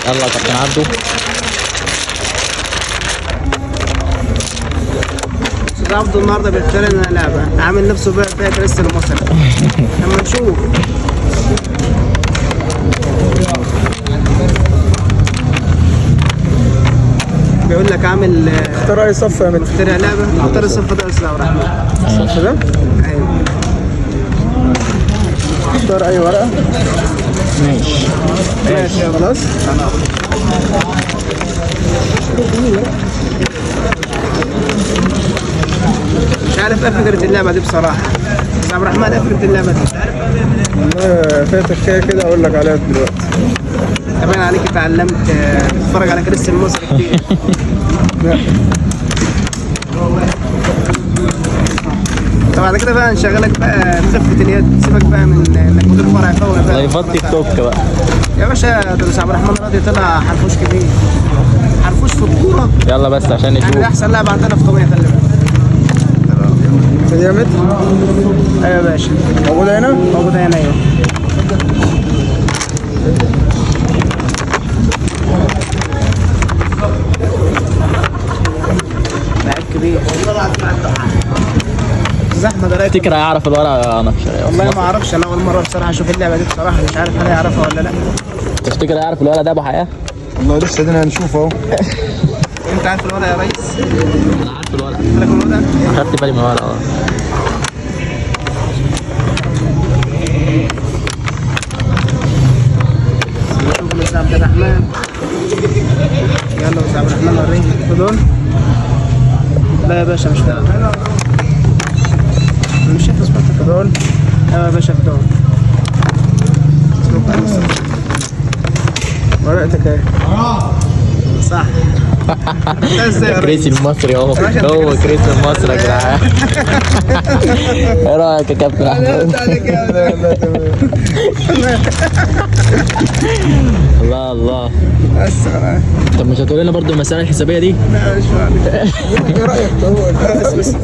يلا يا كابتن عبده. استاذ عبده النهارده بيختار لنا لعبه، عامل نفسه بقى فيها كريستيانو مصر. لما نشوف بيقول لك عامل اختار اي صف يا من اخترع لعبه. اختار الصف ده يا استاذ عبد الرحمن. الصف ده؟ ايوه اختار اي ورقه. ماشي خلاص. مش عارف ايه فكره اللعبه دي بصراحه. استاذ عبد الرحمن ايه فكره اللعبه دي؟ والله فيها تكايه كده اقول لك عليها دلوقتي. باين عليك اتعلمت تتفرج على كريستيانو مصر كتير. طب بعد كده بقى نشغلك بقى خفة اليد، سيبك بقى من انك مدير فرع فوق بقى. لايفات تيك توك بقى يا باشا ده استاذ عبد الرحمن راضي طلع حرفوش كبير. حرفوش في الكورة. يلا بس عشان يعني ده نشوف. احسن لاعب عندنا في طبيعي، خلي بالك. هي متر ايوه يا باشا. موجوده هنا. موجودة هنا ايوه. لعيب كبير. زحمة ده رايك. تفتكر هيعرف الورقه يا نفسه؟ والله ما اعرفش، انا اول مرة بصراحة اشوف اللعبة دي بصراحة، مش عارف هل يعرفها ولا لا. تفتكر هيعرف الورقه ده ابو حياه؟ والله لسه دينا هنشوف اهو. انت عارف الوضع يا ريس؟ انا عارف الورقه، بالك من الوضع؟ خدت بالي من الورقه. نشوف استاذ عبد الرحمن. يلا استاذ عبد الرحمن وريني دول. لا يا باشا مش دول. مش شايف اصبعك دول. ايوه يا باشا في دول. ورقتك اهي. صح. كريسي المصري اهو، هو كريسي المصري يا جدعان. ايه رايك يا كابتن احمد؟ الله الله. بس خلاص. طب مش هتقول لنا برضه المسائل الحسابيه دي؟ لا مش فاهم. ايه رايك؟ بس